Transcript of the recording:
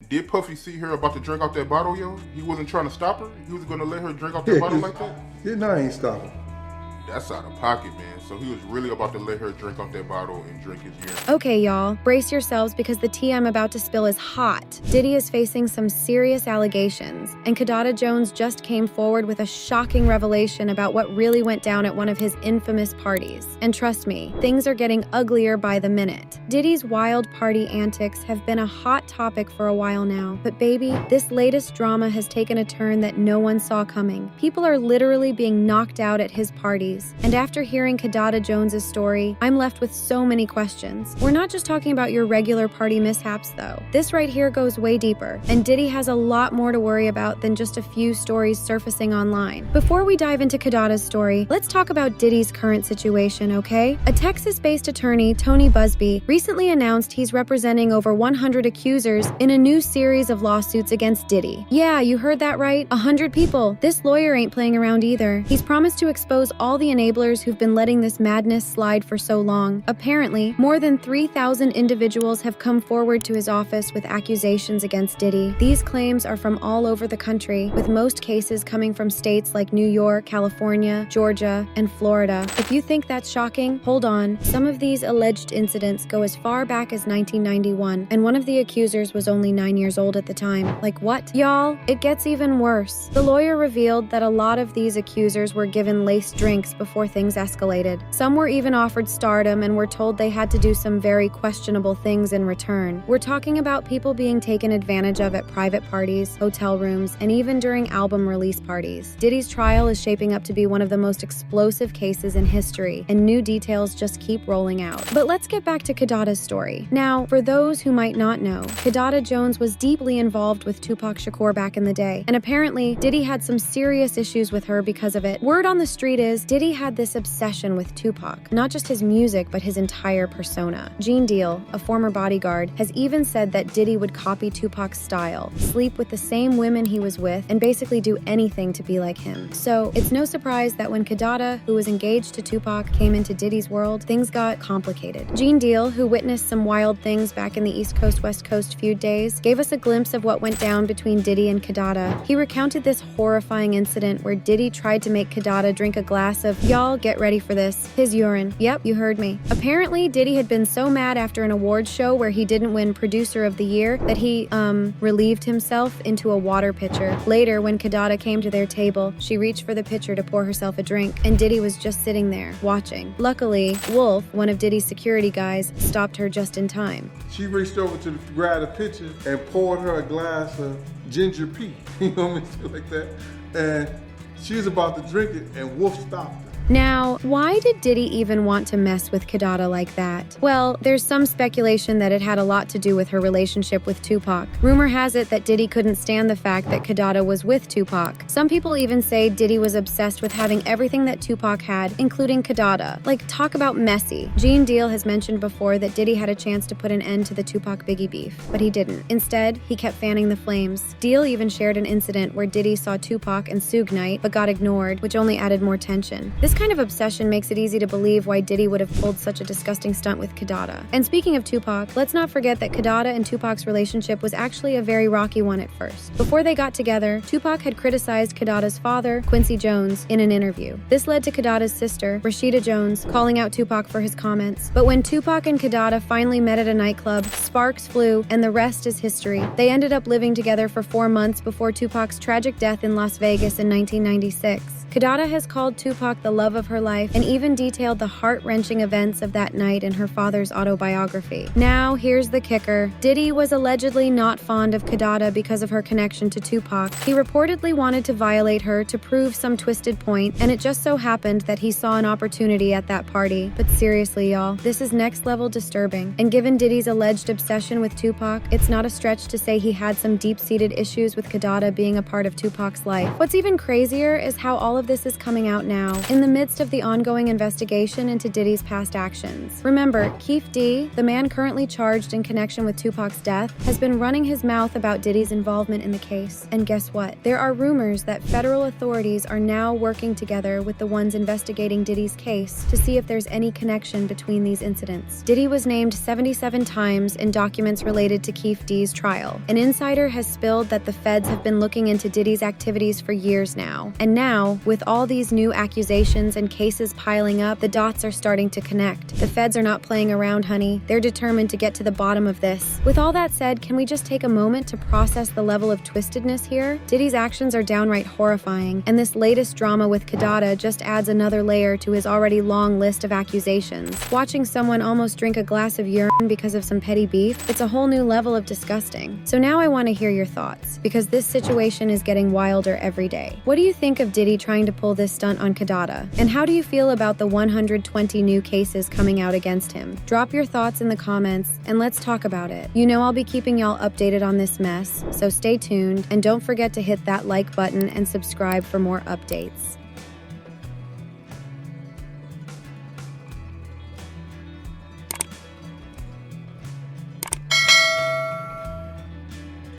Did Puffy see her about to drink out that bottle, yo? He wasn't trying to stop her? He was gonna let her drink out that bottle like that? Yeah, no, I ain't stopping. That's out of pocket, man. So he was really about to let her drink off that bottle and drink his urine. Okay, y'all, brace yourselves because the tea I'm about to spill is hot. Diddy is facing some serious allegations, and Kidada Jones just came forward with a shocking revelation about what really went down at one of his infamous parties. And trust me, things are getting uglier by the minute. Diddy's wild party antics have been a hot topic for a while now, but baby, this latest drama has taken a turn that no one saw coming. People are literally being knocked out at his parties. And after hearing Kidada Jones' story, I'm left with so many questions. We're not just talking about your regular party mishaps, though. This right here goes way deeper, and Diddy has a lot more to worry about than just a few stories surfacing online. Before we dive into Kidada's story, let's talk about Diddy's current situation, okay? A Texas-based attorney, Tony Busby, recently announced he's representing over 100 accusers in a new series of lawsuits against Diddy. Yeah, you heard that right, 100 people. This lawyer ain't playing around either. He's promised to expose all the enablers who've been letting this madness slide for so long. Apparently, more than 3,000 individuals have come forward to his office with accusations against Diddy. These claims are from all over the country, with most cases coming from states like New York, California, Georgia, and Florida. If you think that's shocking, hold on. Some of these alleged incidents go as far back as 1991, and one of the accusers was only 9 years old at the time. Like what? Y'all, it gets even worse. The lawyer revealed that a lot of these accusers were given laced drinks before things escalated. Some were even offered stardom and were told they had to do some very questionable things in return. We're talking about people being taken advantage of at private parties, hotel rooms, and even during album release parties. Diddy's trial is shaping up to be one of the most explosive cases in history, and new details just keep rolling out. But let's get back to Kidada's story. Now, for those who might not know, Kidada Jones was deeply involved with Tupac Shakur back in the day, and apparently Diddy had some serious issues with her because of it. Word on the street is Diddy had this obsession with Tupac, not just his music, but his entire persona. Gene Deal, a former bodyguard, has even said that Diddy would copy Tupac's style, sleep with the same women he was with, and basically do anything to be like him. So it's no surprise that when Kidada, who was engaged to Tupac, came into Diddy's world, things got complicated. Gene Deal, who witnessed some wild things back in the East Coast-West Coast feud days, gave us a glimpse of what went down between Diddy and Kidada. He recounted this horrifying incident where Diddy tried to make Kidada drink a glass of, y'all get ready for this, his urine. Yep, you heard me. Apparently, Diddy had been so mad after an awards show where he didn't win Producer of the Year that he, relieved himself into a water pitcher. Later, when Kidada came to their table, she reached for the pitcher to pour herself a drink, and Diddy was just sitting there, watching. Luckily, Wolf, one of Diddy's security guys, stopped her just in time. She reached over to grab the pitcher and poured her a glass of ginger pea, you know what I mean, shit like that. And she was about to drink it, and Wolf stopped her. Now, why did Diddy even want to mess with Kidada like that? Well, there's some speculation that it had a lot to do with her relationship with Tupac. Rumor has it that Diddy couldn't stand the fact that Kidada was with Tupac. Some people even say Diddy was obsessed with having everything that Tupac had, including Kidada. Like, talk about messy. Gene Deal has mentioned before that Diddy had a chance to put an end to the Tupac-Biggie beef, but he didn't. Instead, he kept fanning the flames. Deal even shared an incident where Diddy saw Tupac and Suge Knight, but got ignored, which only added more tension. This kind of obsession makes it easy to believe why Diddy would have pulled such a disgusting stunt with Kidada. And speaking of Tupac, let's not forget that Kidada and Tupac's relationship was actually a very rocky one at first. Before they got together, Tupac had criticized Kidada's father, Quincy Jones, in an interview. This led to Kidada's sister, Rashida Jones, calling out Tupac for his comments. But when Tupac and Kidada finally met at a nightclub, sparks flew, and the rest is history. They ended up living together for 4 months before Tupac's tragic death in Las Vegas in 1996. Kidada has called Tupac the love of her life and even detailed the heart-wrenching events of that night in her father's autobiography. Now, here's the kicker. Diddy was allegedly not fond of Kidada because of her connection to Tupac. He reportedly wanted to violate her to prove some twisted point, and it just so happened that he saw an opportunity at that party. But seriously, y'all, this is next-level disturbing. And given Diddy's alleged obsession with Tupac, it's not a stretch to say he had some deep-seated issues with Kidada being a part of Tupac's life. What's even crazier is how all of of this is coming out now, in the midst of the ongoing investigation into Diddy's past actions. Remember, Keefe D, the man currently charged in connection with Tupac's death, has been running his mouth about Diddy's involvement in the case. And guess what? There are rumors that federal authorities are now working together with the ones investigating Diddy's case to see if there's any connection between these incidents. Diddy was named 77 times in documents related to Keefe D's trial. An insider has spilled that the feds have been looking into Diddy's activities for years now. And now, with all these new accusations and cases piling up, the dots are starting to connect. The feds are not playing around, honey. They're determined to get to the bottom of this. With all that said, can we just take a moment to process the level of twistedness here? Diddy's actions are downright horrifying, and this latest drama with Kidada just adds another layer to his already long list of accusations. Watching someone almost drink a glass of urine because of some petty beef, it's a whole new level of disgusting. So now I want to hear your thoughts, because this situation is getting wilder every day. What do you think of Diddy trying to pull this stunt on Kidada? And how do you feel about the 120 new cases coming out against him? Drop your thoughts in the comments and let's talk about it. You know I'll be keeping y'all updated on this mess, so stay tuned and don't forget to hit that like button and subscribe for more updates.